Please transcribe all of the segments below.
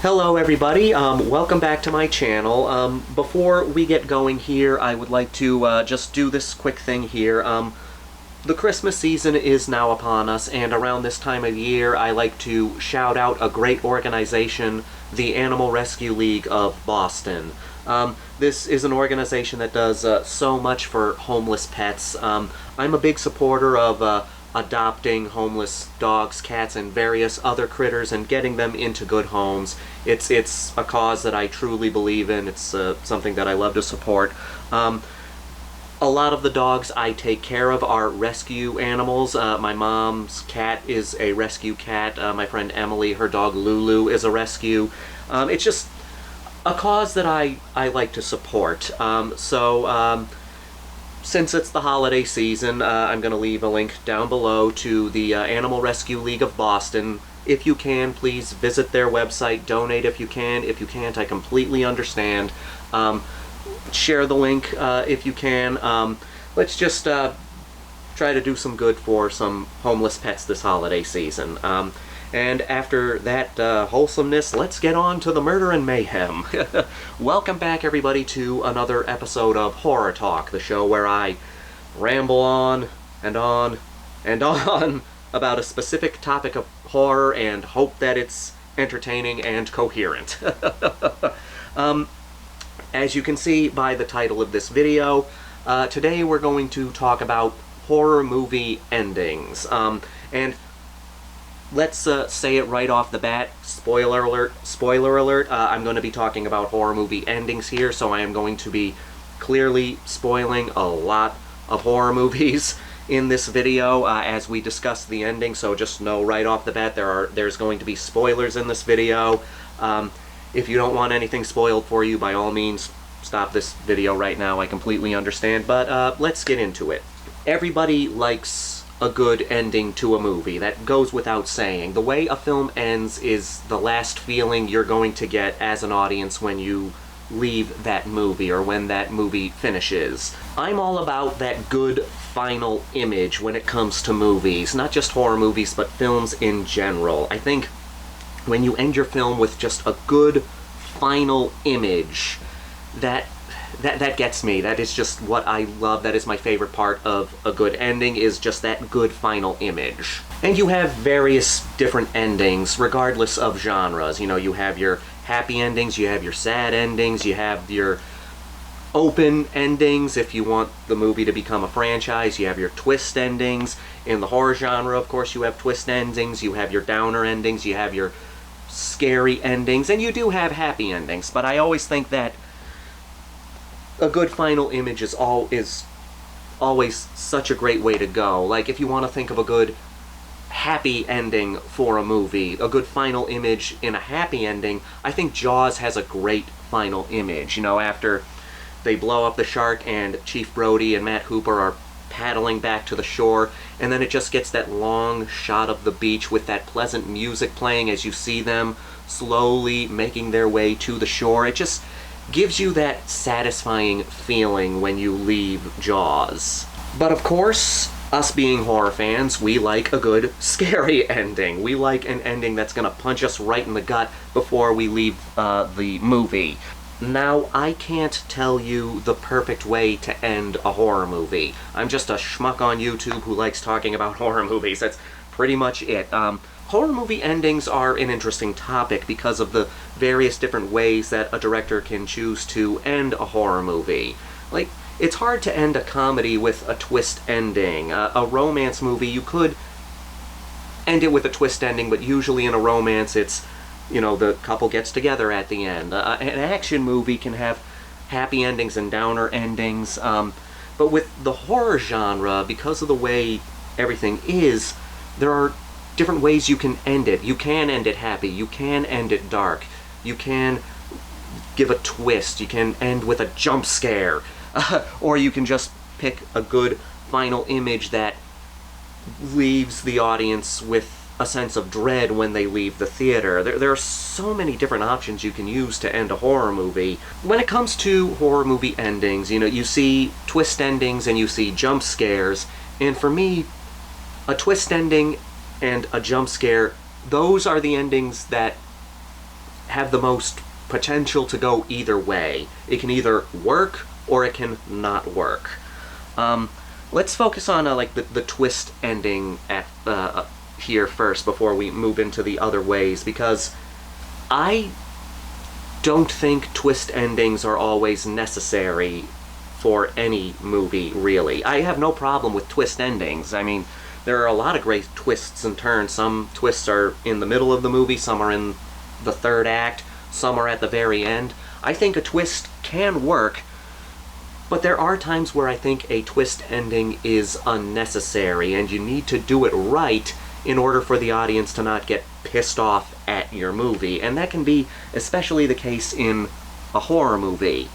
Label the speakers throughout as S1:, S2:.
S1: Hello everybody, welcome back to my channel. Before we get going here, I would like to just do this quick thing here. The Christmas season is now upon us, and around this time of year I like to shout out a great organization, the Animal Rescue League of Boston. This is an organization that does so much for homeless pets. I'm a big supporter of adopting homeless dogs, cats, and various other critters and getting them into good homes. It's a cause that I truly believe in. It's something that I love to support. A lot of the dogs I take care of are rescue animals. My mom's cat is a rescue cat. My friend Emily, her dog Lulu, is a rescue. It's just a cause that I like to support. Since it's the holiday season, I'm going to leave a link down below to the Animal Rescue League of Boston. If you can, please visit their website, donate if you can. If you can't, I completely understand. Share the link if you can. Let's just try to do some good for some homeless pets this holiday season. And after that wholesomeness, let's get on to the murder and mayhem. Welcome back, everybody, to another episode of Horror Talk, the show where I ramble on and on and on about a specific topic of horror and hope that it's entertaining and coherent. As you can see by the title of this video, today we're going to talk about horror movie endings. And let's say it right off the bat, spoiler alert, I'm going to be talking about horror movie endings here, so I am going to be clearly spoiling a lot of horror movies in this video as we discuss the ending, so just know right off the bat there's going to be spoilers in this video. If you don't want anything spoiled for you, by all means, stop this video right now. I completely understand, but let's get into it. Everybody likes a good ending to a movie. That goes without saying. The way a film ends is the last feeling you're going to get as an audience when you leave that movie or when that movie finishes. I'm all about that good final image when it comes to movies, not just horror movies, but films in general. I think when you end your film with just a good final image, that gets me. That is just what I love. That is my favorite part of a good ending, is just that good final image. And you have various different endings, regardless of genres. You know, you have your happy endings, you have your sad endings, you have your open endings if you want the movie to become a franchise, you have your twist endings. In the horror genre, of course, you have twist endings, you have your downer endings, you have your scary endings, and you do have happy endings. But I always think that a good final image is always such a great way to go. Like, if you want to think of a good happy ending for a movie, a good final image in a happy ending, I think Jaws has a great final image. You know, after they blow up the shark and Chief Brody and Matt Hooper are paddling back to the shore, and then it just gets that long shot of the beach with that pleasant music playing as you see them slowly making their way to the shore. It just gives you that satisfying feeling when you leave Jaws. But of course, us being horror fans, we like a good scary ending. We like an ending that's gonna punch us right in the gut before we leave the movie. Now, I can't tell you the perfect way to end a horror movie. I'm just a schmuck on YouTube who likes talking about horror movies. That's pretty much it. Horror movie endings are an interesting topic because of the various different ways that a director can choose to end a horror movie. Like, it's hard to end a comedy with a twist ending. A romance movie, you could end it with a twist ending, but usually in a romance it's, you know, the couple gets together at the end. An action movie can have happy endings and downer endings, but with the horror genre, because of the way everything is, there are different ways you can end it. You can end it happy, you can end it dark, you can give a twist, you can end with a jump scare, or you can just pick a good final image that leaves the audience with a sense of dread when they leave the theater. There are so many different options you can use to end a horror movie. When it comes to horror movie endings, you know, you see twist endings and you see jump scares, and for me, a twist ending and a jump scare, those are the endings that have the most potential to go either way. It can either work or it can not work. Let's focus on like the twist ending at here first before we move into the other ways, because I don't think twist endings are always necessary for any movie, really. I have no problem with twist endings. I mean, there are a lot of great twists and turns. Some twists are in the middle of the movie, some are in the third act, some are at the very end. I think a twist can work, but there are times where I think a twist ending is unnecessary, and you need to do it right in order for the audience to not get pissed off at your movie. And that can be especially the case in a horror movie.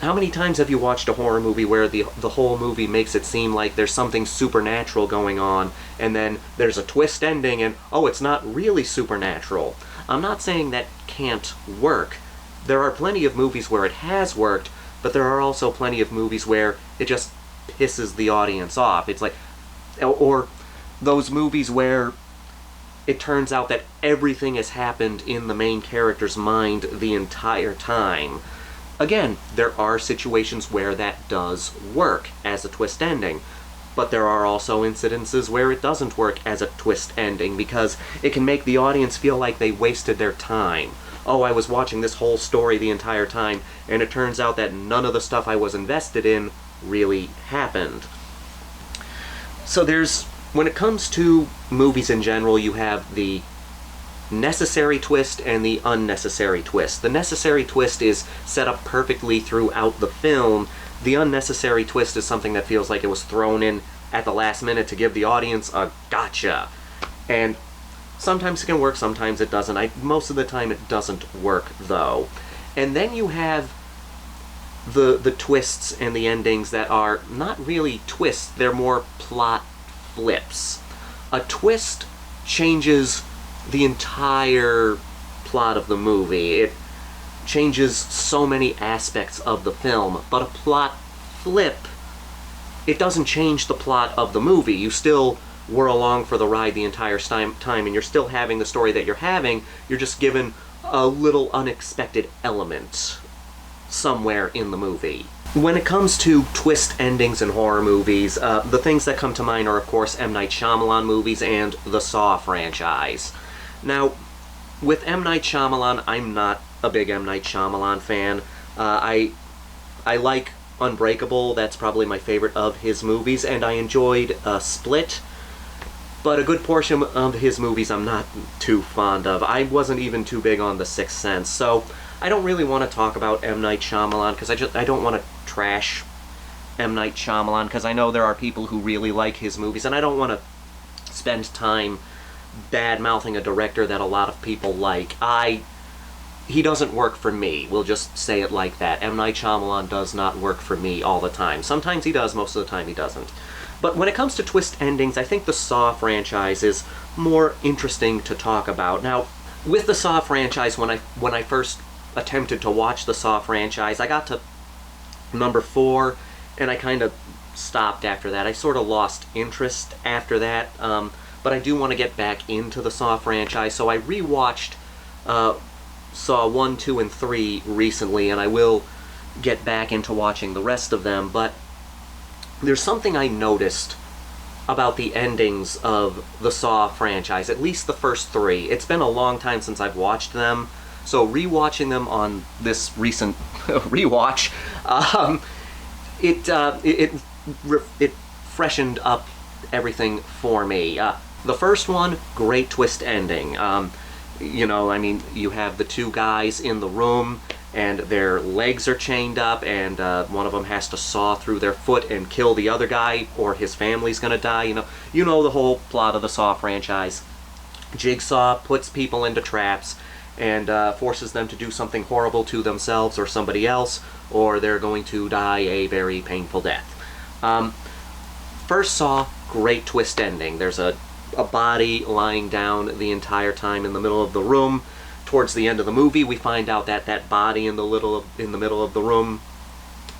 S1: How many times have you watched a horror movie where the whole movie makes it seem like there's something supernatural going on, and then there's a twist ending and, oh, it's not really supernatural? I'm not saying that can't work. There are plenty of movies where it has worked, but there are also plenty of movies where it just pisses the audience off. It's like, or those movies where it turns out that everything has happened in the main character's mind the entire time. Again, there are situations where that does work as a twist ending, but there are also incidences where it doesn't work as a twist ending because it can make the audience feel like they wasted their time. Oh, I was watching this whole story the entire time, and it turns out that none of the stuff I was invested in really happened. So when it comes to movies in general, you have the necessary twist and the unnecessary twist. The necessary twist is set up perfectly throughout the film. The unnecessary twist is something that feels like it was thrown in at the last minute to give the audience a gotcha. And sometimes it can work, sometimes it doesn't. Most of the time it doesn't work, though. And then you have the twists and the endings that are not really twists, they're more plot flips. A twist changes the entire plot of the movie. It changes so many aspects of the film, but a plot flip, it doesn't change the plot of the movie. You still were along for the ride the entire time, and you're still having the story that you're having. You're just given a little unexpected element somewhere in the movie. When it comes to twist endings in horror movies, the things that come to mind are, of course, M. Night Shyamalan movies and the Saw franchise. Now, with M. Night Shyamalan, I'm not a big M. Night Shyamalan fan. I like Unbreakable, that's probably my favorite of his movies, and I enjoyed Split, but a good portion of his movies I'm not too fond of. I wasn't even too big on The Sixth Sense, so I don't really want to talk about M. Night Shyamalan, because I don't want to trash M. Night Shyamalan, because I know there are people who really like his movies, and I don't want to spend time bad-mouthing a director that a lot of people like. He doesn't work for me. We'll just say it like that. M. Night Shyamalan does not work for me all the time. Sometimes he does, most of the time he doesn't. But when it comes to twist endings, I think the Saw franchise is more interesting to talk about. Now, with the Saw franchise, when I first attempted to watch the Saw franchise, I got to number 4, and I kind of stopped after that. I sort of lost interest after that. But I do want to get back into the Saw franchise, so I rewatched Saw 1, 2, and 3 recently, and I will get back into watching the rest of them, but there's something I noticed about the endings of the Saw franchise, at least the first 3. It's been a long time since I've watched them, so rewatching them on this recent rewatch, it freshened up everything for me. The first one, great twist ending. You know, I mean, you have the 2 guys in the room, and their legs are chained up, and one of them has to saw through their foot and kill the other guy, or his family's gonna die. You know the whole plot of the Saw franchise. Jigsaw puts people into traps and forces them to do something horrible to themselves or somebody else, or they're going to die a very painful death. First Saw, great twist ending. There's a body lying down the entire time in the middle of the room. Towards the end of the movie, we find out that that body in the middle of the room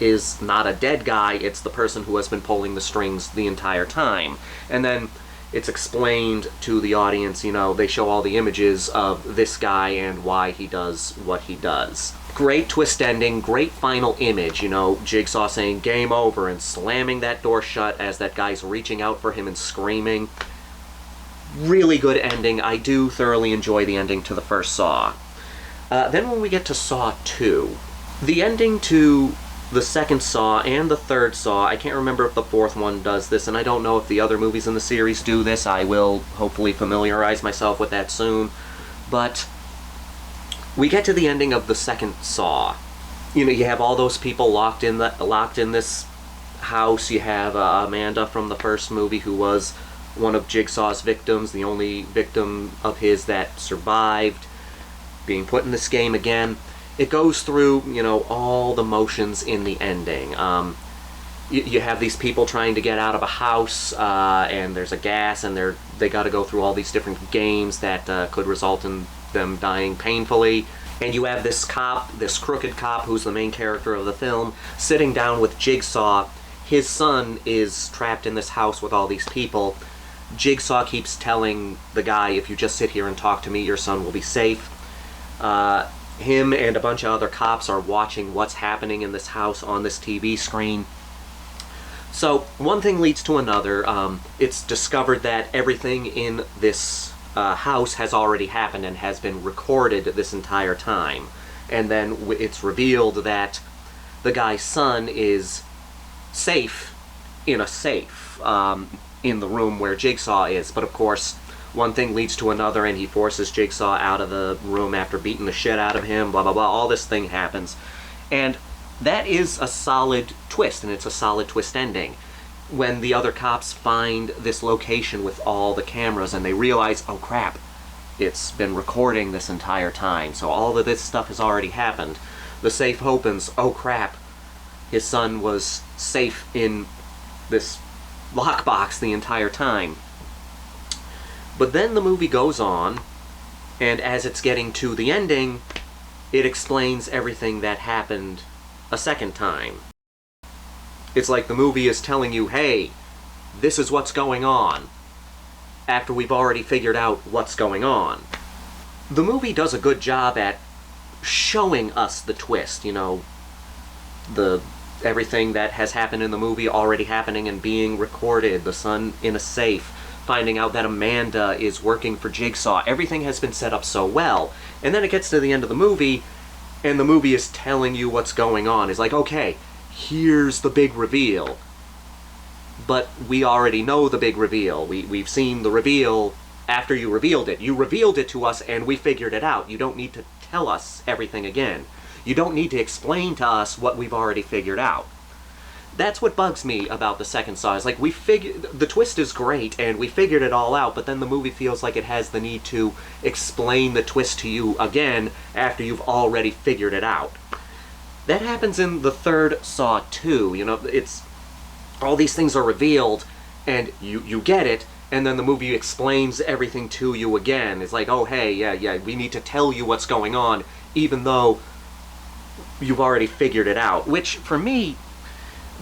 S1: is not a dead guy, it's the person who has been pulling the strings the entire time. And then it's explained to the audience, you know, they show all the images of this guy and why he does what he does. Great twist ending, great final image, you know, Jigsaw saying game over and slamming that door shut as that guy's reaching out for him and screaming. Really good ending. I do thoroughly enjoy the ending to the first Saw. Then when we get to Saw 2, the ending to the second Saw and the third Saw, I can't remember if the fourth one does this, and I don't know if the other movies in the series do this. I will hopefully familiarize myself with that soon. But we get to the ending of the second Saw. You know, you have all those people locked in this house. You have Amanda from the first movie, who was one of Jigsaw's victims, the only victim of his that survived, being put in this game again. It goes through, you know, all the motions in the ending. You have these people trying to get out of a house, and there's a gas, and they got to go through all these different games that could result in them dying painfully. And you have this cop, this crooked cop, who's the main character of the film, sitting down with Jigsaw. His son is trapped in this house with all these people. Jigsaw keeps telling the guy, if you just sit here and talk to me, your son will be safe. Him and a bunch of other cops are watching what's happening in this house on this TV screen. So one thing leads to another. It's discovered that everything in this house has already happened and has been recorded this entire time. And then it's revealed that the guy's son is safe in a safe in the room where Jigsaw is. But of course, one thing leads to another, and he forces Jigsaw out of the room after beating the shit out of him, blah, blah, blah. All this thing happens. And that is a solid twist, and it's a solid twist ending. When the other cops find this location with all the cameras, and they realize, oh crap, it's been recording this entire time, so all of this stuff has already happened. The safe opens, oh crap, his son was safe in this lockbox the entire time. But then the movie goes on, and as it's getting to the ending, it explains everything that happened a second time. It's like the movie is telling you, hey, this is what's going on, after we've already figured out what's going on. The movie does a good job at showing us the twist, you know, everything that has happened in the movie already happening and being recorded, the son in a safe, finding out that Amanda is working for Jigsaw. Everything has been set up so well. And then it gets to the end of the movie, and the movie is telling you what's going on. It's like, okay, here's the big reveal. But we already know the big reveal. We've seen the reveal after you revealed it. You revealed it to us, and we figured it out. You don't need to tell us everything again. You don't need to explain to us what we've already figured out. That's what bugs me about the second Saw. Is like, the twist is great, and we figured it all out, but then the movie feels like it has the need to explain the twist to you again after you've already figured it out. That happens in the third Saw too. You know, it's all these things are revealed, and you get it, and then the movie explains everything to you again. It's like, oh hey, yeah, we need to tell you what's going on, even though you've already figured it out. Which, for me,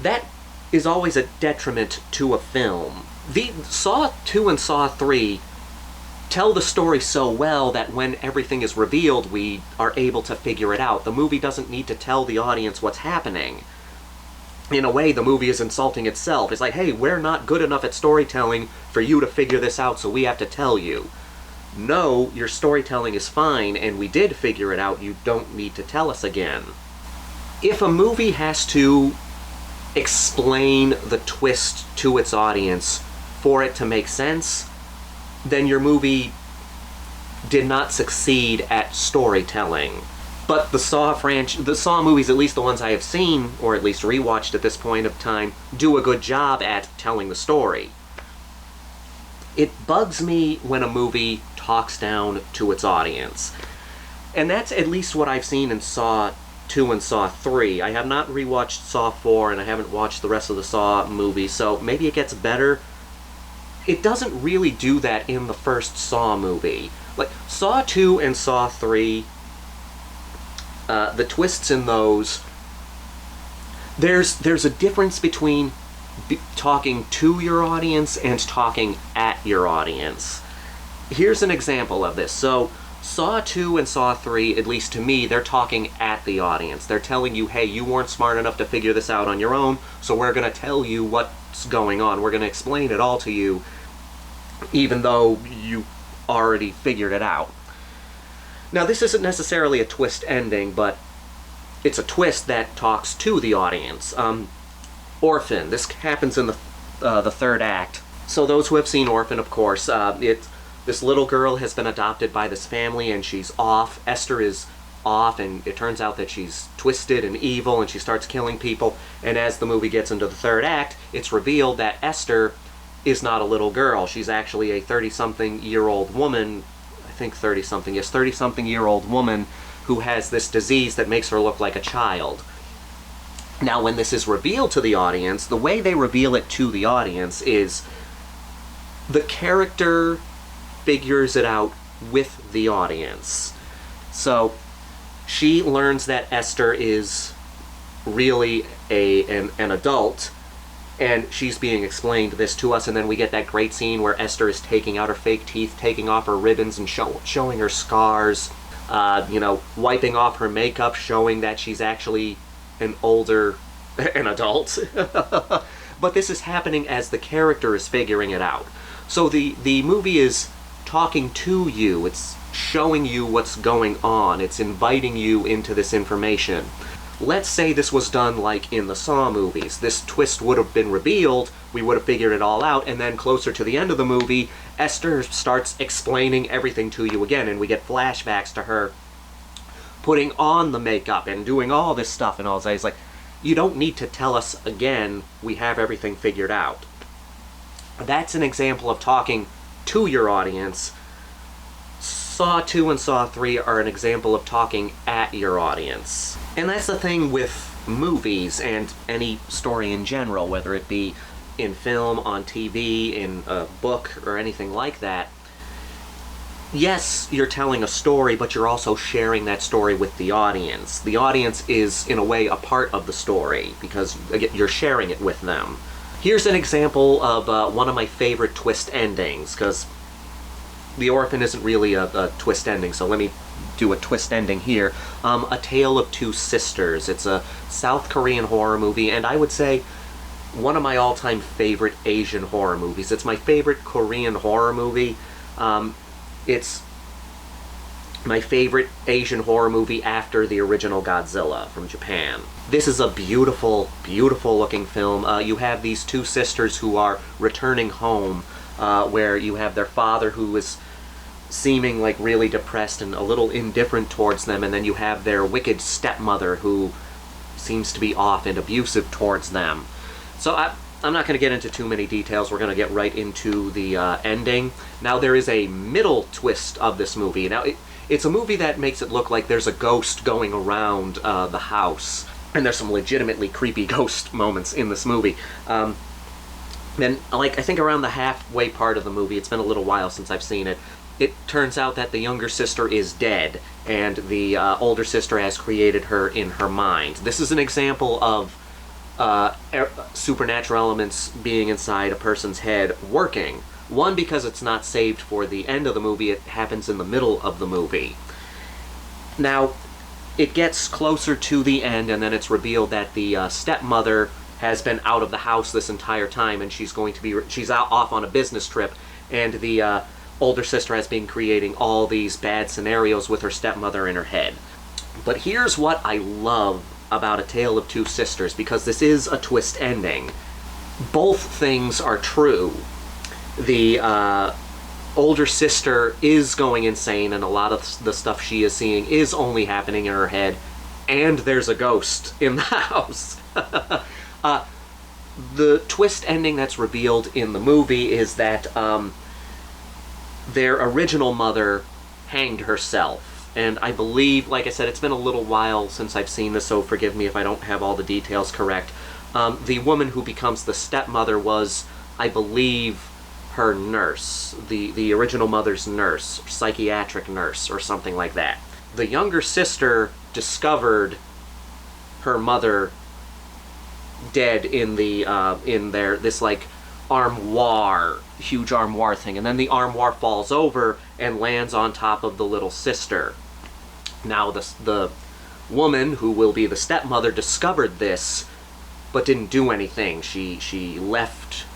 S1: that is always a detriment to a film. The Saw 2 and Saw 3 tell the story so well that when everything is revealed, we are able to figure it out. The movie doesn't need to tell the audience what's happening. In a way, the movie is insulting itself. It's like, hey, we're not good enough at storytelling for you to figure this out, so we have to tell you. No, your storytelling is fine, and we did figure it out. You don't need to tell us again. If a movie has to explain the twist to its audience for it to make sense, then your movie did not succeed at storytelling. But the Saw movies, at least the ones I have seen, or at least rewatched at this point of time, do a good job at telling the story. It bugs me when a movie talks down to its audience. And that's at least what I've seen in Saw 2 and Saw 3. I have not rewatched Saw 4, and I haven't watched the rest of the Saw movies, so maybe it gets better. It doesn't really do that in the first Saw movie. Like, Saw 2 and Saw 3, the twists in those, there's a difference between talking to your audience and talking at your audience. Here's an example of this. So, Saw 2 and Saw 3, at least to me, they're talking at the audience. They're telling you, hey, you weren't smart enough to figure this out on your own, so we're going to tell you what's going on. We're going to explain it all to you, even though you already figured it out. Now, this isn't necessarily a twist ending, but it's a twist that talks to the audience. Orphan. This happens in the third act. So those who have seen Orphan, of course, this little girl has been adopted by this family, and she's off. Esther is off, and it turns out that she's twisted and evil, and she starts killing people. And as the movie gets into the third act, it's revealed that Esther is not a little girl. She's actually a 30-something-year-old woman. I think 30-something, yes, 30-something-year-old woman who has this disease that makes her look like a child. Now, when this is revealed to the audience, the way they reveal it to the audience is the character figures it out with the audience. So, she learns that Esther is really an adult, and she's being explained this to us, and then we get that great scene where Esther is taking out her fake teeth, taking off her ribbons, and showing her scars, wiping off her makeup, showing that she's actually an adult. But this is happening as the character is figuring it out. So the movie is talking to you, it's showing you what's going on, it's inviting you into this information. Let's say this was done like in the Saw movies. This twist would have been revealed, we would have figured it all out, and then closer to the end of the movie, Esther starts explaining everything to you again, and we get flashbacks to her putting on the makeup and doing all this stuff and all that. It's like, you don't need to tell us again, we have everything figured out. That's an example of talking to your audience. Saw 2 and Saw 3 are an example of talking at your audience. And that's the thing with movies and any story in general, whether it be in film, on TV, in a book, or anything like that. Yes, you're telling a story, but you're also sharing that story with the audience. The audience is, in a way, a part of the story, because again, you're sharing it with them. Here's an example of one of my favorite twist endings, because The Orphan isn't really a twist ending, so let me do a twist ending here. A Tale of Two Sisters. It's a South Korean horror movie, and I would say one of my all-time favorite Asian horror movies. It's my favorite Korean horror movie. It's my favorite Asian horror movie after the original Godzilla from Japan. This is a beautiful, beautiful looking film. You have these two sisters who are returning home, where you have their father who is seeming like really depressed and a little indifferent towards them, and then you have their wicked stepmother who seems to be off and abusive towards them. So I'm not going to get into too many details. We're going to get right into the ending. Now, there is a middle twist of this movie. Now, it's a movie that makes it look like there's a ghost going around the house, and there's some legitimately creepy ghost moments in this movie. Then, like, I think around the halfway part of the movie, it's been a little while since I've seen it, it turns out that the younger sister is dead, and the older sister has created her in her mind. This is an example of supernatural elements being inside a person's head working. One, because it's not saved for the end of the movie, it happens in the middle of the movie. Now, it gets closer to the end, and then it's revealed that the stepmother has been out of the house this entire time, and she's out off on a business trip, and the older sister has been creating all these bad scenarios with her stepmother in her head. But here's what I love about A Tale of Two Sisters, because this is a twist ending. Both things are true. The older sister is going insane, and a lot of the stuff she is seeing is only happening in her head, and there's a ghost in the house. The twist ending that's revealed in the movie is that their original mother hanged herself. And I believe, like I said, it's been a little while since I've seen this, so forgive me if I don't have all the details correct. The woman who becomes the stepmother was, I believe, her nurse. The original mother's nurse, psychiatric nurse, or something like that. The younger sister discovered her mother dead in the in their this like armoire, huge armoire thing, and then the armoire falls over and lands on top of the little sister. Now the woman who will be the stepmother discovered this, but didn't do anything. She left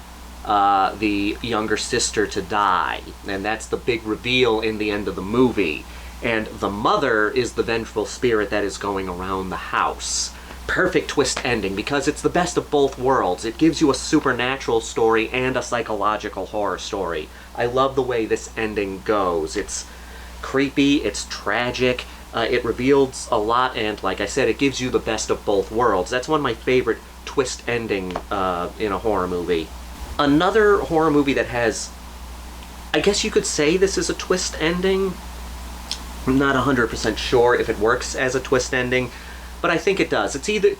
S1: the younger sister to die, and that's the big reveal in the end of the movie. And the mother is the vengeful spirit that is going around the house. Perfect twist ending, because it's the best of both worlds. It gives you a supernatural story and a psychological horror story. I love the way this ending goes. It's creepy, it's tragic, it reveals a lot, and like I said, it gives you the best of both worlds. That's one of my favorite twist ending in a horror movie. Another horror movie that has, I guess you could say this is a twist ending. I'm not 100% sure if it works as a twist ending, but I think it does. It's either,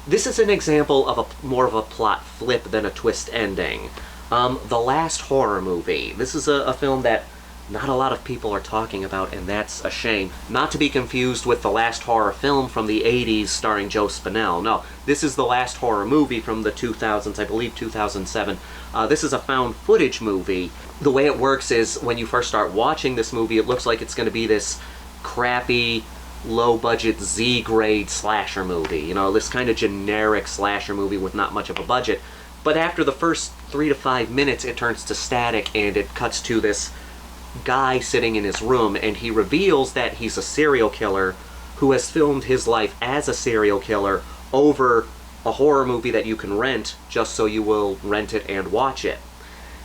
S1: this is an example of more of a plot flip than a twist ending. The Last Horror Movie. This is a film that not a lot of people are talking about, and that's a shame. Not to be confused with the last horror film from the 80s starring Joe Spinell. No, this is the last horror movie from the 2000s, I believe 2007. This is a found footage movie. The way it works is when you first start watching this movie, it looks like it's going to be this crappy, low-budget Z-grade slasher movie. You know, this kind of generic slasher movie with not much of a budget. But after the first 3 to 5 minutes, it turns to static, and it cuts to this guy sitting in his room, and he reveals that he's a serial killer who has filmed his life as a serial killer over a horror movie that you can rent, just so you will rent it and watch it.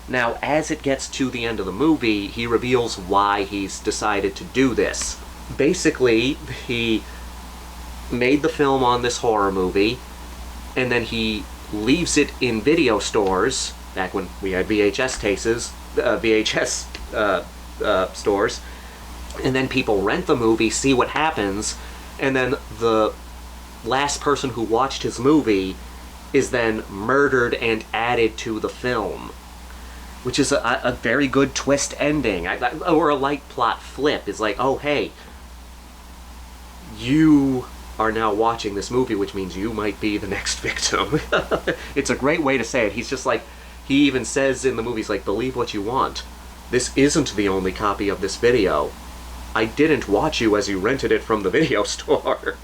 S1: Now, as it gets to the end of the movie, he reveals why he's decided to do this. Basically, he made the film on this horror movie, and then he leaves it in video stores, back when we had VHS stores, and then people rent the movie, see what happens, and then the last person who watched his movie is then murdered and added to the film, which is a very good twist ending, or a light plot flip. It's like, oh hey, you are now watching this movie, which means you might be the next victim. It's a great way to say it. He's just like, he even says in the movie, he's like, believe what you want. This isn't the only copy of this video. I didn't watch you as you rented it from the video store.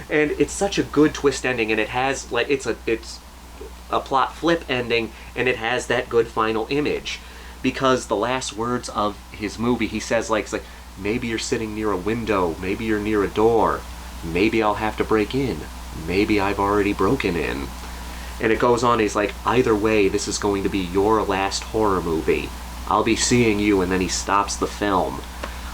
S1: And it's such a good twist ending, and it has, like, it's a plot flip ending, and it has that good final image. Because the last words of his movie, he says, like, it's like, maybe you're sitting near a window, maybe you're near a door, maybe I'll have to break in, maybe I've already broken in. And it goes on, he's like, either way, this is going to be your last horror movie. I'll be seeing you, and then he stops the film.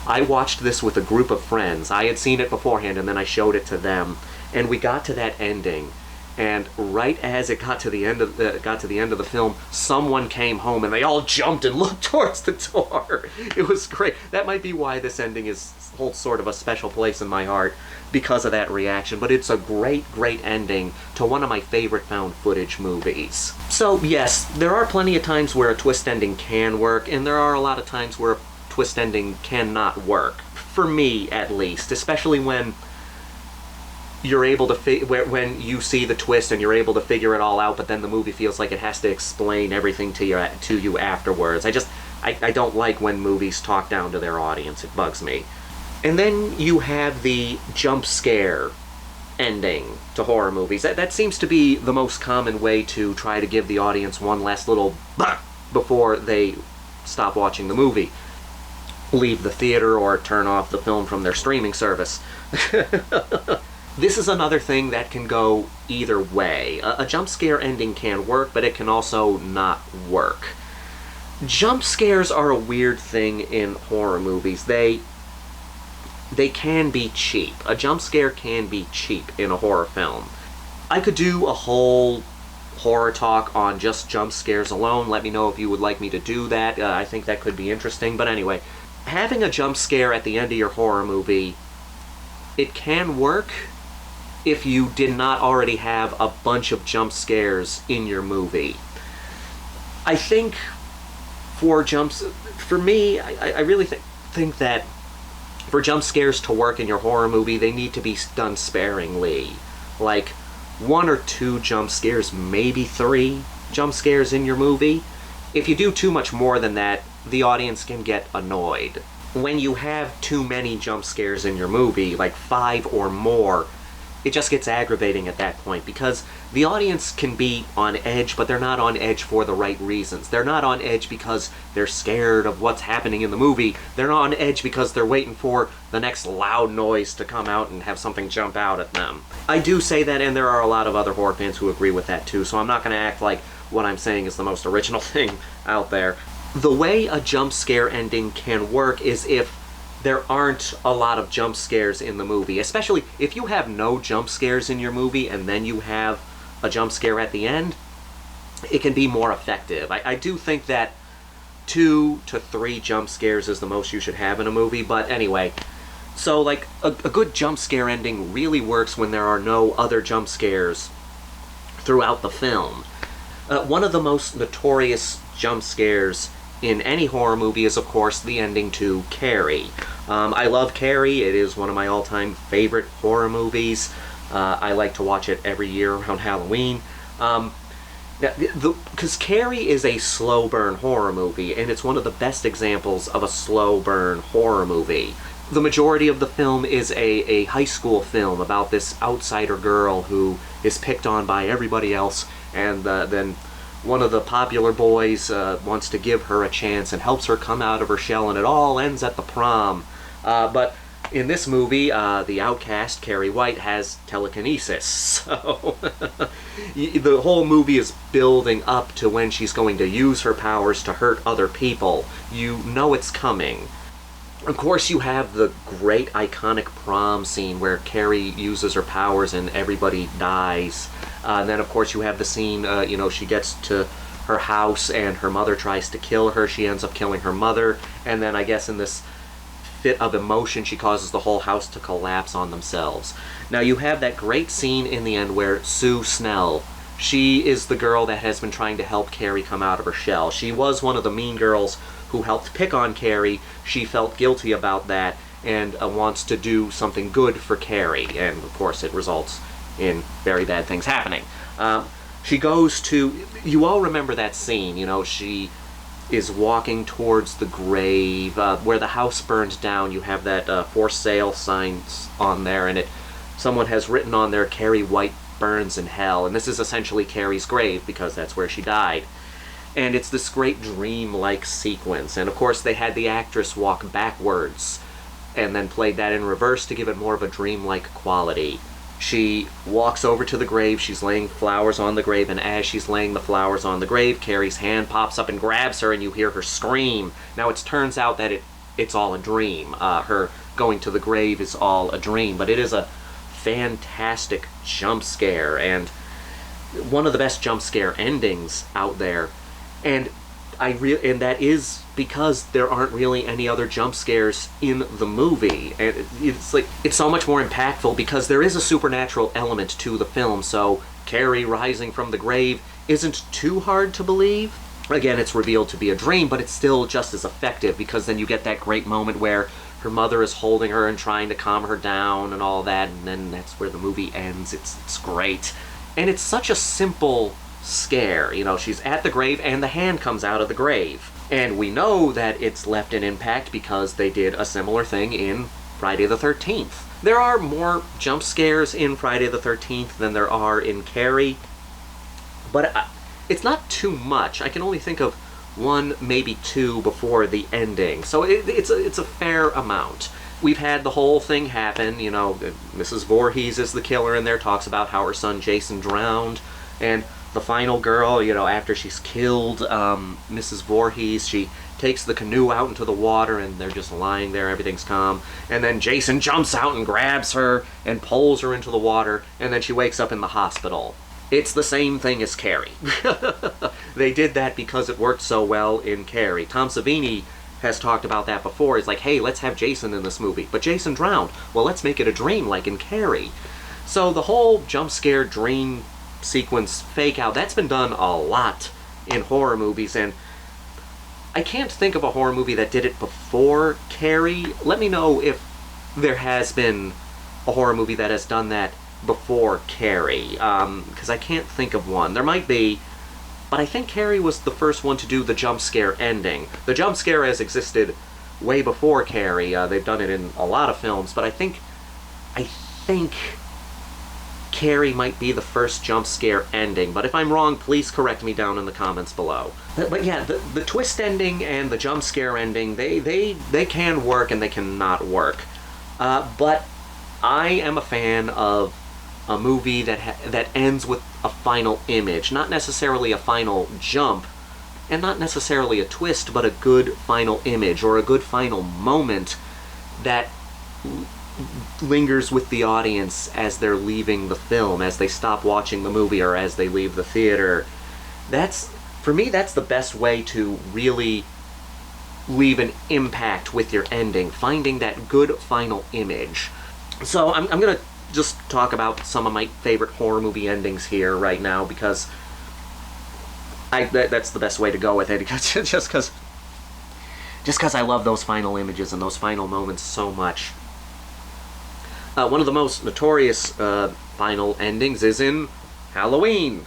S1: I watched this with a group of friends. I had seen it beforehand, and then I showed it to them, and we got to that ending. And right as it got to the end of the film, someone came home, and they all jumped and looked towards the door. It was great. That might be why this ending holds sort of a special place in my heart, because of that reaction. But it's a great, great ending to one of my favorite found footage movies. So yes, there are plenty of times where a twist ending can work, and there are a lot of times where a twist ending cannot work. For me, at least, especially when you're able to when you see the twist and you're able to figure it all out, but then the movie feels like it has to explain everything to you afterwards. I don't like when movies talk down to their audience. It bugs me. And then you have the jump scare ending to horror movies. That seems to be the most common way to try to give the audience one last little bah before they stop watching the movie, leave the theater, or turn off the film from their streaming service. This is another thing that can go either way. A jump scare ending can work, but it can also not work. Jump scares are a weird thing in horror movies. They can be cheap. A jump scare can be cheap in a horror film. I could do a whole horror talk on just jump scares alone. Let me know if you would like me to do that. I think that could be interesting. But anyway, having a jump scare at the end of your horror movie, it can work if you did not already have a bunch of jump scares in your movie. I think for me, I really think that for jump scares to work in your horror movie, they need to be done sparingly. Like, 1 or 2 jump scares, maybe 3 jump scares in your movie. If you do too much more than that, the audience can get annoyed. When you have too many jump scares in your movie, like 5 or more, it just gets aggravating at that point, because the audience can be on edge, but they're not on edge for the right reasons. They're not on edge because they're scared of what's happening in the movie. They're not on edge because they're waiting for the next loud noise to come out and have something jump out at them. I do say that, and there are a lot of other horror fans who agree with that too, so I'm not going to act like what I'm saying is the most original thing out there. The way a jump scare ending can work is if there aren't a lot of jump scares in the movie, especially if you have no jump scares in your movie and then you have a jump scare at the end, it can be more effective. I do think that 2 to 3 jump scares is the most you should have in a movie, but anyway. So, like, a good jump scare ending really works when there are no other jump scares throughout the film. One of the most notorious jump scares in any horror movie is, of course, the ending to Carrie. I love Carrie. It is one of my all-time favorite horror movies. I like to watch it every year around Halloween. Because Carrie is a slow burn horror movie, and it's one of the best examples of a slow burn horror movie. The majority of the film is a high school film about this outsider girl who is picked on by everybody else, and then one of the popular boys wants to give her a chance and helps her come out of her shell, and it all ends at the prom. But in this movie, the outcast, Carrie White, has telekinesis, so the whole movie is building up to when she's going to use her powers to hurt other people. You know it's coming. Of course, you have the great iconic prom scene where Carrie uses her powers and everybody dies. And then, of course, you have the scene, she gets to her house and her mother tries to kill her. She ends up killing her mother. And then, I guess, in this fit of emotion, she causes the whole house to collapse on themselves. Now, you have that great scene in the end where Sue Snell, she is the girl that has been trying to help Carrie come out of her shell. She was one of the mean girls who helped pick on Carrie. She felt guilty about that and wants to do something good for Carrie. And, of course, it results in very bad things happening. She goes to... You all remember that scene, she is walking towards the grave where the house burned down. You have that for sale signs on there, and someone has written on there, Carrie White burns in hell. And this is essentially Carrie's grave because that's where she died. And it's this great dream-like sequence. And, of course, they had the actress walk backwards and then played that in reverse to give it more of a dream-like quality. She walks over to the grave, she's laying flowers on the grave, and as she's laying the flowers on the grave, Carrie's hand pops up and grabs her, and you hear her scream. Now, it turns out that it's all a dream. Her going to the grave is all a dream, but it is a fantastic jump scare, and one of the best jump scare endings out there. And that is because there aren't really any other jump scares in the movie. And it's so much more impactful because there is a supernatural element to the film, so Carrie rising from the grave isn't too hard to believe. Again, it's revealed to be a dream, but it's still just as effective because then you get that great moment where her mother is holding her and trying to calm her down and all that, and then that's where the movie ends. It's great. And it's such a simple scare. She's at the grave and the hand comes out of the grave. And we know that it's left an impact because they did a similar thing in Friday the 13th. There are more jump scares in Friday the 13th than there are in Carrie, but it's not too much. I can only think of 1, maybe 2 before the ending, so it's a fair amount. We've had the whole thing happen, Mrs. Voorhees is the killer in there, talks about how her son Jason drowned, and the final girl, after she's killed Mrs. Voorhees, she takes the canoe out into the water and they're just lying there, everything's calm. And then Jason jumps out and grabs her and pulls her into the water, and then she wakes up in the hospital. It's the same thing as Carrie. They did that because it worked so well in Carrie. Tom Savini has talked about that before. He's like, hey, let's have Jason in this movie. But Jason drowned. Well, let's make it a dream like in Carrie. So the whole jump scare dream sequence fake out, that's been done a lot in horror movies, and I can't think of a horror movie that did it before Carrie. Let me know if there has been a horror movie that has done that before Carrie, because I can't think of one. There might be, but I think Carrie was the first one to do the jump scare ending. The jump scare has existed way before Carrie. They've done it in a lot of films, but I think Carrie might be the first jump scare ending. But if I'm wrong, please correct me down in the comments below. But yeah, the twist ending and the jump scare ending, they can work and they cannot work. But I am a fan of a movie that ends with a final image, not necessarily a final jump, and not necessarily a twist, but a good final image or a good final moment that lingers with the audience as they're leaving the film, as they stop watching the movie or as they leave the theater. For me, that's the best way to really leave an impact with your ending, finding that good final image. So I'm going to just talk about some of my favorite horror movie endings here right now, because that's the best way to go with it, just because I love those final images and those final moments so much. One of the most notorious final endings is in Halloween.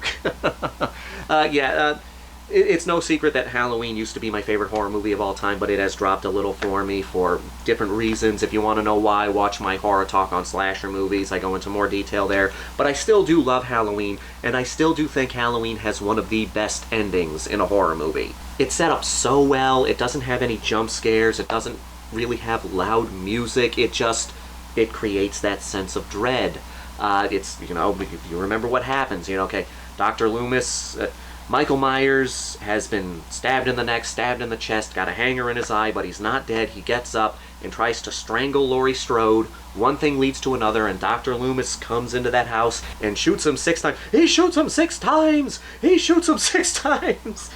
S1: It's no secret that Halloween used to be my favorite horror movie of all time, but it has dropped a little for me for different reasons. If you want to know why, watch my horror talk on slasher movies. I go into more detail there. But I still do love Halloween, and I still do think Halloween has one of the best endings in a horror movie. It's set up so well. It doesn't have any jump scares. It doesn't really have loud music. It creates that sense of dread. If you remember what happens, okay, Dr. Loomis... Michael Myers has been stabbed in the neck, stabbed in the chest, got a hanger in his eye, but he's not dead. He gets up and tries to strangle Laurie Strode. One thing leads to another, and Dr. Loomis comes into that house and shoots him 6 times. He shoots him 6 times! He shoots him 6 times!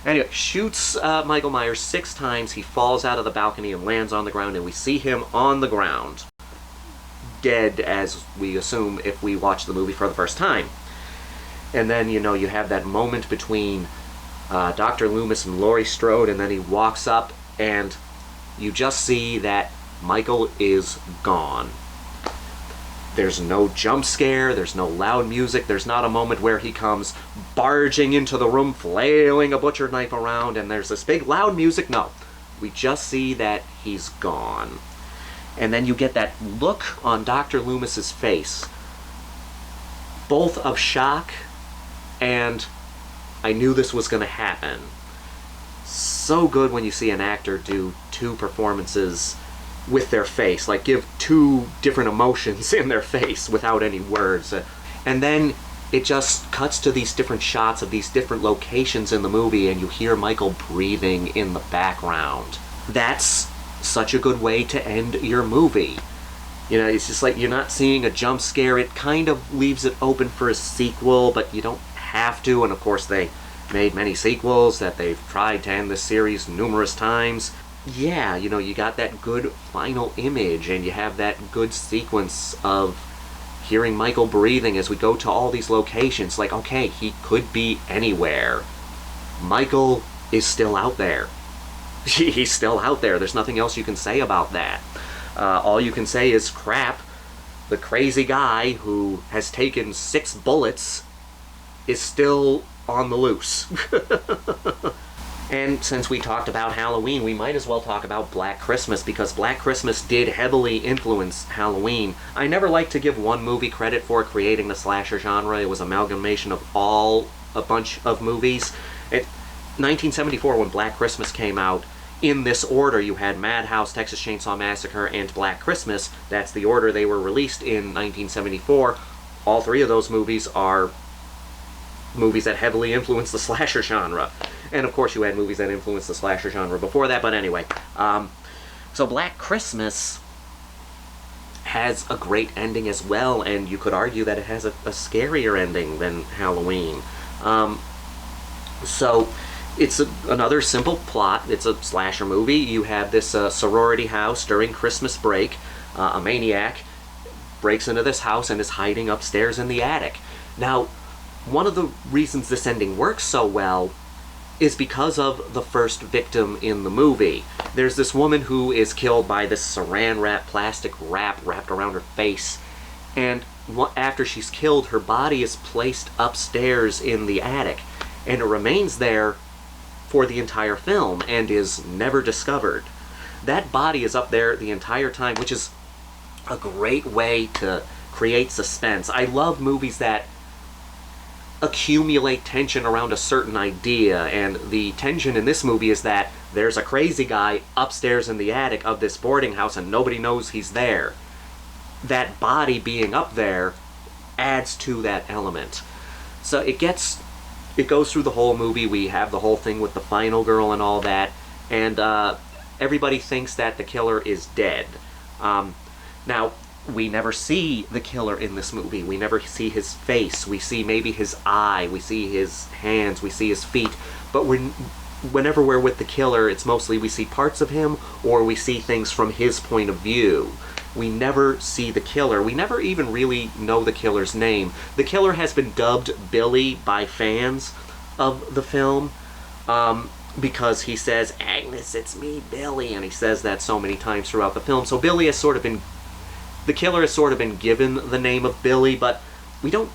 S1: Anyway, shoots Michael Myers 6 times. He falls out of the balcony and lands on the ground, and we see him on the ground. Dead, as we assume if we watch the movie for the first time. And then, you have that moment between Dr. Loomis and Laurie Strode, and then he walks up, and you just see that Michael is gone. There's no jump scare, there's no loud music, there's not a moment where he comes barging into the room, flailing a butcher knife around, and there's this big loud music. No, we just see that he's gone. And then you get that look on Dr. Loomis's face, both of shock and I knew this was going to happen. So good when you see an actor do 2 performances with their face, like give 2 different emotions in their face without any words. And then it just cuts to these different shots of these different locations in the movie, and you hear Michael breathing in the background. That's such a good way to end your movie. It's just like you're not seeing a jump scare. It kind of leaves it open for a sequel, but you don't have to. And of course they made many sequels that they've tried to end this series numerous times. Yeah, you got that good final image, and you have that good sequence of hearing Michael breathing as we go to all these locations. Like, okay, he could be anywhere. Michael is still out there. He's still out there. There's nothing else you can say about that. All you can say is, crap, the crazy guy who has taken 6 bullets is still on the loose. And since we talked about Halloween, we might as well talk about Black Christmas, because Black Christmas did heavily influence Halloween. I never like to give one movie credit for creating the slasher genre. It was an amalgamation of a bunch of movies. 1974, when Black Christmas came out, in this order, you had Madhouse, Texas Chainsaw Massacre, and Black Christmas. That's the order they were released in 1974. All 3 of those movies are movies that heavily influenced the slasher genre. And of course you had movies that influenced the slasher genre before that, but anyway. So Black Christmas has a great ending as well, and you could argue that it has a scarier ending than Halloween. So it's another simple plot. It's a slasher movie. You have this sorority house during Christmas break. A maniac breaks into this house and is hiding upstairs in the attic. Now, one of the reasons this ending works so well is because of the first victim in the movie. There's this woman who is killed by this saran wrap, plastic wrap wrapped around her face, And after she's killed, her body is placed upstairs in the attic, and it remains there for the entire film and is never discovered. That body is up there the entire time, which is a great way to create suspense. I love movies that accumulate tension around a certain idea, and the tension in this movie is that there's a crazy guy upstairs in the attic of this boarding house and nobody knows he's there. That body being up there adds to that element. So it goes through the whole movie. We have the whole thing with the final girl and all that, and everybody thinks that the killer is dead. Now, we never see the killer in this movie. We never see his face. We see maybe his eye. We see his hands. We see his feet. But whenever we're with the killer, it's mostly we see parts of him or we see things from his point of view. We never see the killer. We never even really know the killer's name. The killer has been dubbed Billy by fans of the film because he says, "Agnes, it's me, Billy," and he says that so many times throughout the film. So Billy has sort of been... The killer has sort of been given the name of Billy, but we don't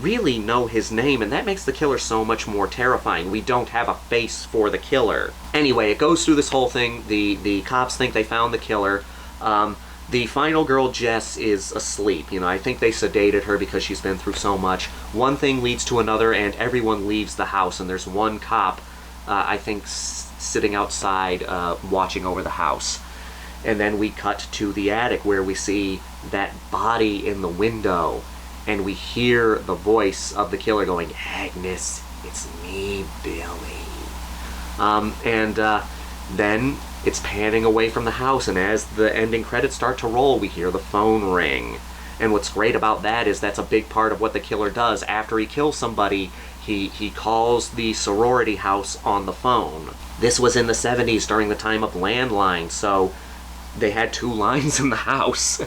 S1: really know his name, and that makes the killer so much more terrifying. We don't have a face for the killer. Anyway, it goes through this whole thing. The cops think they found the killer. The final girl, Jess, is asleep. You know, I think they sedated her because she's been through so much. One thing leads to another, and everyone leaves the house, and there's one cop, I think, sitting outside watching over the house. And then we cut to the attic where we see that body in the window, and we hear the voice of the killer going, "Agnes, it's me, Billy." Then it's panning away from the house, and as the ending credits start to roll, we hear the phone ring. And what's great about that is that's a big part of what the killer does. After he kills somebody, he calls the sorority house on the phone. This was in the 70s during the time of landlines, so they had 2 lines in the house.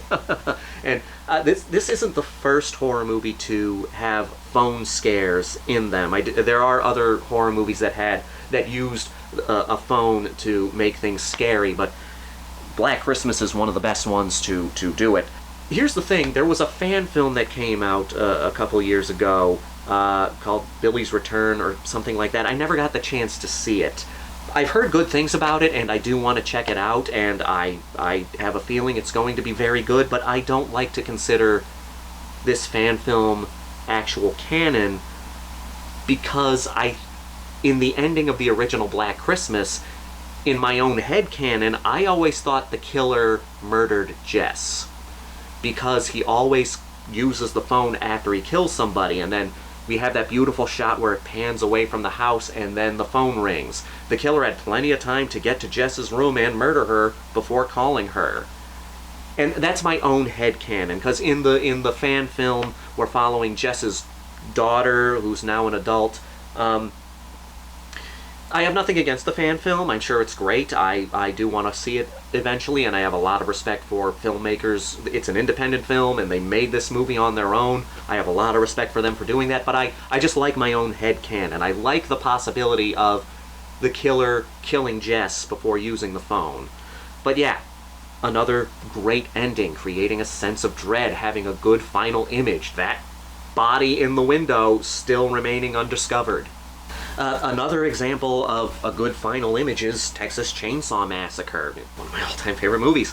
S1: And this isn't the first horror movie to have phone scares in them. There are other horror movies that used a phone to make things scary, but Black Christmas is one of the best ones to do it. Here's the thing, there was a fan film that came out a couple years ago called Billy's Return or something like that. I never got the chance to see it. I've heard good things about it, and I do want to check it out, and I have a feeling it's going to be very good, but I don't like to consider this fan film actual canon because in the ending of the original Black Christmas, in my own head canon, I always thought the killer murdered Jess because he always uses the phone after he kills somebody, and then we have that beautiful shot where it pans away from the house and then the phone rings. The killer had plenty of time to get to Jess's room and murder her before calling her. And that's my own headcanon, because in the fan film, we're following Jess's daughter, who's now an adult. I have nothing against the fan film. I'm sure it's great. I do want to see it eventually, and I have a lot of respect for filmmakers. It's an independent film, and they made this movie on their own. I have a lot of respect for them for doing that, but I just like my own headcanon. I like the possibility of the killer killing Jess before using the phone. But yeah, another great ending, creating a sense of dread, having a good final image. That body in the window still remaining undiscovered. Another example of a good final image is Texas Chainsaw Massacre, one of my all-time favorite movies.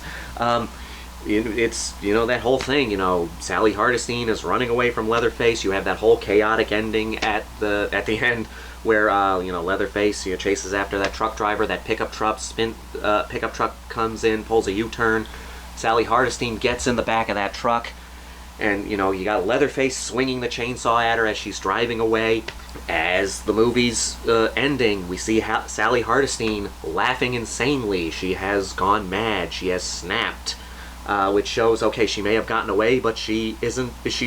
S1: It's, that whole thing, Sally Hardesty is running away from Leatherface. You have that whole chaotic ending at the end where, Leatherface chases after that truck driver. That pickup truck comes in, pulls a U-turn. Sally Hardesty gets in the back of that truck. And, you got Leatherface swinging the chainsaw at her as she's driving away. As the movie's ending, we see Sally Hardesty laughing insanely. She has gone mad. She has snapped. Which shows, okay, she may have gotten away, but she's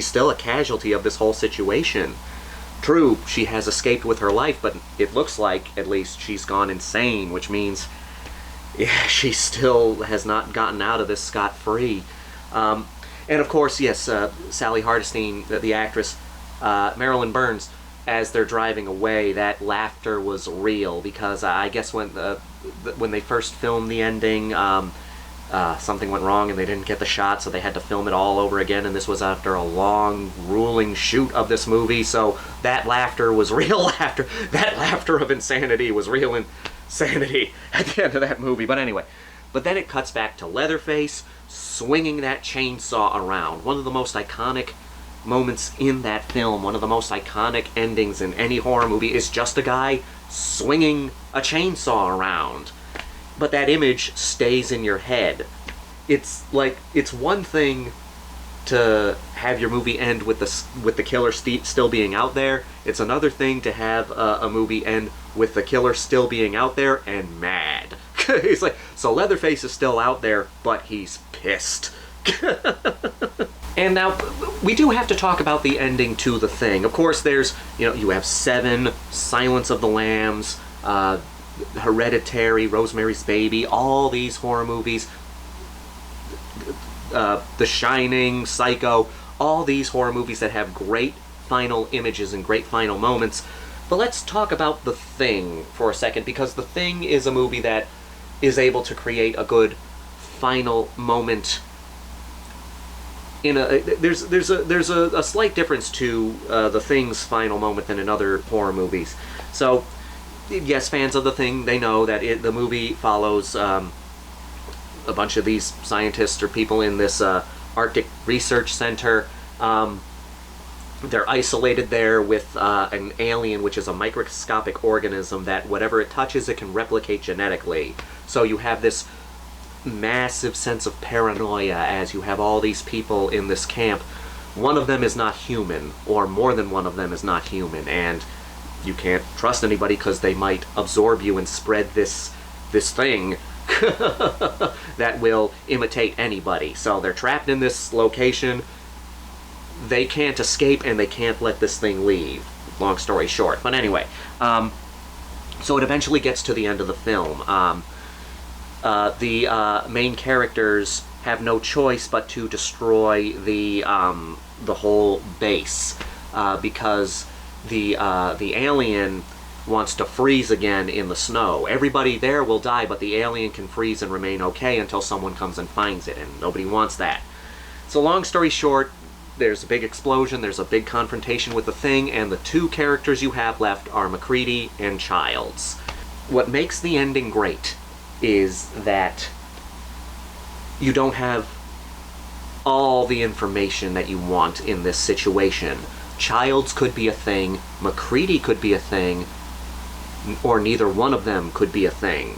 S1: still a casualty of this whole situation. True, she has escaped with her life, but it looks like, at least, she's gone insane, which means she still has not gotten out of this scot-free. And of course, yes, Sally Hardesty, the actress, Marilyn Burns, as they're driving away, that laughter was real because I guess when they first filmed the ending, something went wrong and they didn't get the shot, so they had to film it all over again, and this was after a long, grueling shoot of this movie, so that laughter was real laughter. That laughter of insanity was real insanity at the end of that movie. But anyway, but then it cuts back to Leatherface swinging that chainsaw around. One of the most iconic moments in that film, one of the most iconic endings in any horror movie, is just a guy swinging a chainsaw around. But that image stays in your head. It's like, it's one thing to have your movie end with the killer still being out there. It's another thing to have a movie end with the killer still being out there and mad. He's like, so Leatherface is still out there, but he's pissed. And now, we do have to talk about the ending to The Thing. Of course, there's, you have Seven, Silence of the Lambs, Hereditary, Rosemary's Baby, all these horror movies, The Shining, Psycho, all these horror movies that have great final images and great final moments. But let's talk about The Thing for a second, because The Thing is a movie that is able to create a good final moment. There's a slight difference to The Thing's final moment than in other horror movies. So, yes, fans of The Thing, they know that the movie follows a bunch of these scientists or people in this Arctic research center. They're isolated there with an alien, which is a microscopic organism that whatever it touches, it can replicate genetically. So you have this massive sense of paranoia as you have all these people in this camp. One of them is not human, or more than one of them is not human, and you can't trust anybody because they might absorb you and spread this thing that will imitate anybody. So they're trapped in this location. They can't escape, and they can't let this thing leave. Long story short. But anyway, so it eventually gets to the end of the film. The main characters have no choice but to destroy the whole base because the alien wants to freeze again in the snow. Everybody there will die, but the alien can freeze and remain okay until someone comes and finds it, and nobody wants that. So long story short, there's a big explosion, there's a big confrontation with the Thing, and the two characters you have left are MacReady and Childs. What makes the ending great is that you don't have all the information that you want in this situation. Childs could be a thing, MacReady could be a thing, or neither one of them could be a thing.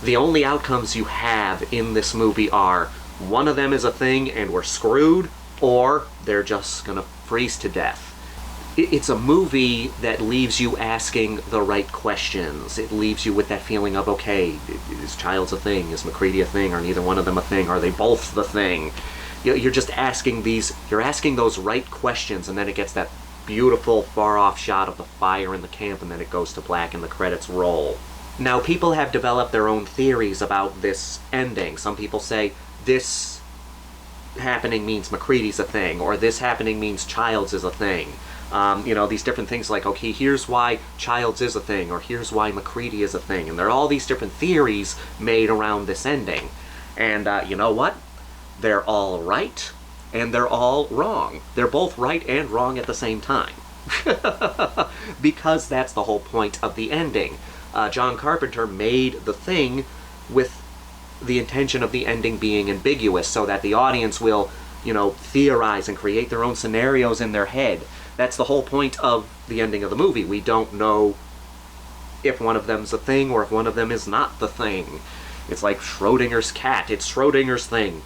S1: The only outcomes you have in this movie are one of them is a thing and we're screwed, or they're just gonna freeze to death. It's a movie that leaves you asking the right questions. It leaves you with that feeling of, okay, is Childs a thing? Is MacReady a thing? Are neither one of them a thing? Are they both the thing? You're just asking you're asking those right questions, and then it gets that beautiful far-off shot of the fire in the camp, and then it goes to black and the credits roll. Now, people have developed their own theories about this ending. Some people say this happening means MacReady's a thing, or this happening means Childs is a thing. These different things like, okay, here's why Childs is a thing, or here's why MacReady is a thing. And there are all these different theories made around this ending. And you know what? They're all right, and they're all wrong. They're both right and wrong at the same time. Because that's the whole point of the ending. John Carpenter made The Thing with the intention of the ending being ambiguous, so that the audience will, theorize and create their own scenarios in their head. That's the whole point of the ending of the movie. We don't know if one of them's a thing or if one of them is not the thing. It's like Schrodinger's cat. It's Schrodinger's thing.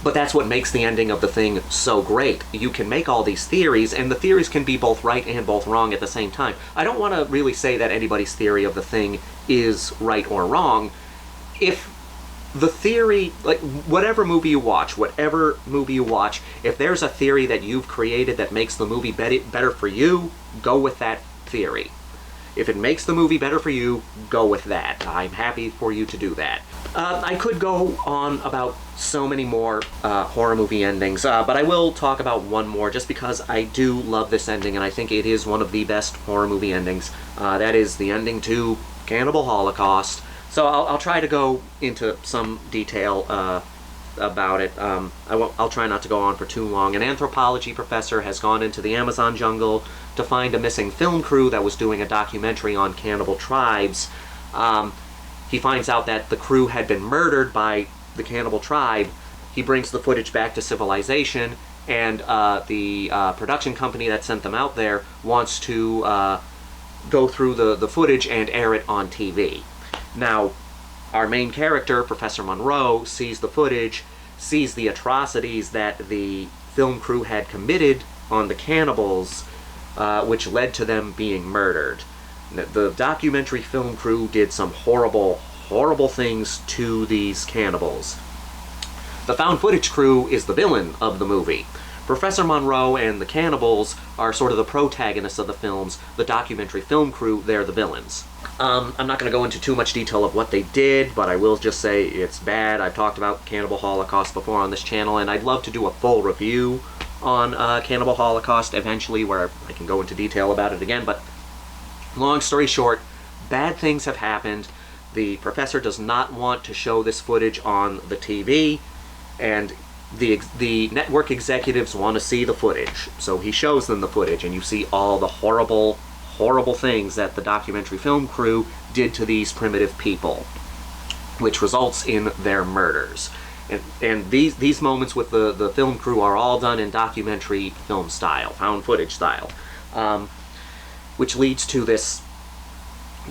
S1: But that's what makes the ending of The Thing so great. You can make all these theories, and the theories can be both right and both wrong at the same time. I don't want to really say that anybody's theory of The Thing is right or wrong. If the theory, like whatever movie you watch, if there's a theory that you've created that makes the movie better for you, go with that theory. If it makes the movie better for you, go with that. I'm happy for you to do that. I could go on about so many more horror movie endings, but I will talk about one more just because I do love this ending, and I think it is one of the best horror movie endings. That is the ending to Cannibal Holocaust. So I'll try to go into some detail about it. I'll try not to go on for too long. An anthropology professor has gone into the Amazon jungle to find a missing film crew that was doing a documentary on cannibal tribes. He finds out that the crew had been murdered by the cannibal tribe. He brings the footage back to civilization, and the production company that sent them out there wants to go through the footage and air it on TV. Now, our main character, Professor Monroe, sees the footage, sees the atrocities that the film crew had committed on the cannibals, which led to them being murdered. The documentary film crew did some horrible, horrible things to these cannibals. The found footage crew is the villain of the movie. Professor Monroe and the cannibals are sort of the protagonists of the films. The documentary film crew, they're the villains. I'm not going to go into too much detail of what they did, but I will just say it's bad. I've talked about Cannibal Holocaust before on this channel, and I'd love to do a full review on Cannibal Holocaust eventually, where I can go into detail about it again. But long story short, bad things have happened. The professor does not want to show this footage on the TV, and the network executives want to see the footage. So he shows them the footage, and you see all the horrible, horrible things that the documentary film crew did to these primitive people, which results in their murders. And these moments with the film crew are all done in documentary film style, found footage style, which leads to this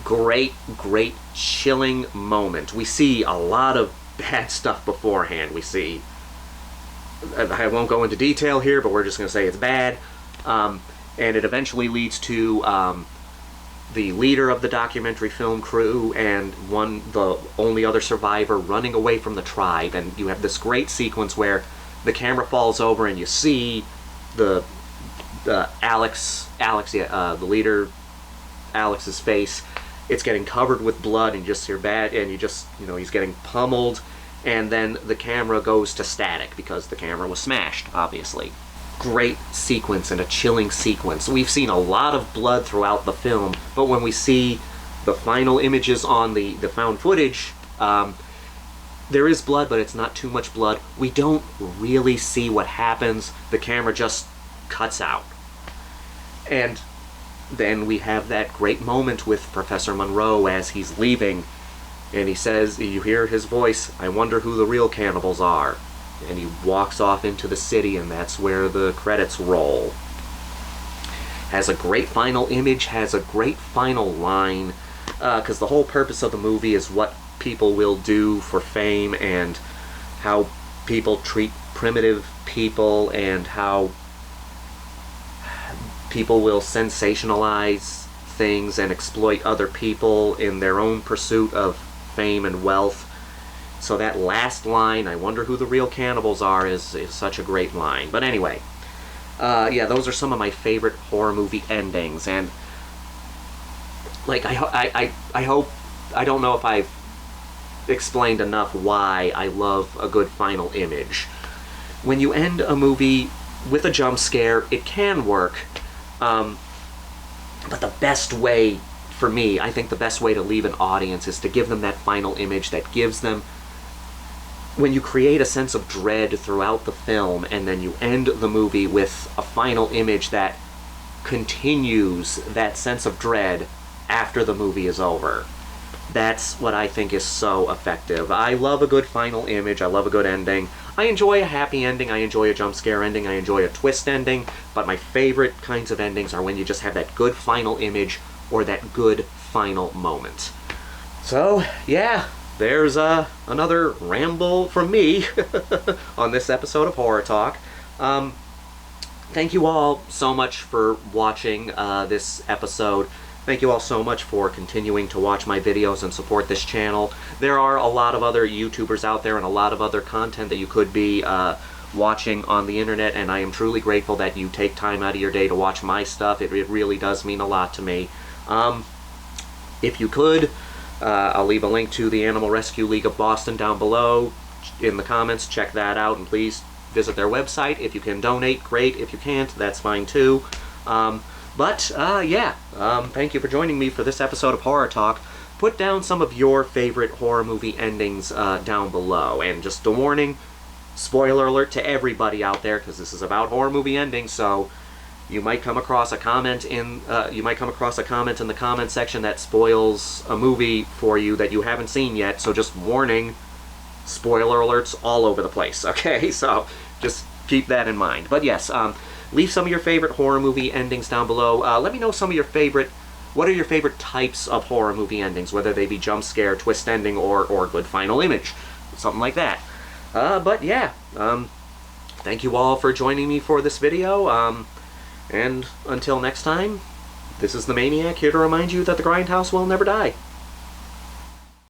S1: great, great chilling moment. We see a lot of bad stuff beforehand. We see, I won't go into detail here, but we're just going to say it's bad. And it eventually leads to the leader of the documentary film crew and the only other survivor running away from the tribe. And you have this great sequence where the camera falls over and you see the leader, Alex's face. It's getting covered with blood, and you just hear bad, and he's getting pummeled. And then the camera goes to static because the camera was smashed, obviously. Great sequence and a chilling sequence. We've seen a lot of blood throughout the film, but when we see the final images on the found footage, there is blood, but it's not too much blood. We don't really see what happens. The camera just cuts out. And then we have that great moment with Professor Monroe as he's leaving, and he says, you hear his voice, "I wonder who the real cannibals are." And he walks off into the city, and that's where the credits roll. Has a great final image, has a great final line, because the whole purpose of the movie is what people will do for fame, and how people treat primitive people, and how people will sensationalize things and exploit other people in their own pursuit of fame and wealth. So that last line, "I wonder who the real cannibals are," is such a great line. But anyway, yeah, those are some of my favorite horror movie endings. And like, I hope, I don't know if I've explained enough why I love a good final image. When you end a movie with a jump scare, it can work. But the best way, for me, I think the best way to leave an audience is to give them that final image that gives them, when you create a sense of dread throughout the film, and then you end the movie with a final image that continues that sense of dread after the movie is over. That's what I think is so effective. I love a good final image. I love a good ending. I enjoy a happy ending. I enjoy a jump scare ending. I enjoy a twist ending. But my favorite kinds of endings are when you just have that good final image or that good final moment. So, yeah, there's another ramble from me on this episode of Horror Talk. Thank you all so much for watching this episode. Thank you all so much for continuing to watch my videos and support this channel. There are a lot of other YouTubers out there and a lot of other content that you could be watching on the internet, and I am truly grateful that you take time out of your day to watch my stuff. It really does mean a lot to me. If you could, I'll leave a link to the Animal Rescue League of Boston down below in the comments. Check that out, and please visit their website. If you can donate, great. If you can't, that's fine too. Yeah, thank you for joining me for this episode of Horror Talk. put down some of your favorite horror movie endings down below. And just a warning, spoiler alert to everybody out there, because this is about horror movie endings, so you might come across a comment in the comment section that spoils a movie for you that you haven't seen yet. So just warning, spoiler alerts all over the place. Okay, so just keep that in mind. But yes, leave some of your favorite horror movie endings down below. Let me know some of your favorite. What are your favorite types of horror movie endings, whether they be jump scare, twist ending, or good final image, something like that. But yeah, thank you all for joining me for this video. And until next time, this is the Maniac, here to remind you that the Grindhouse will never die.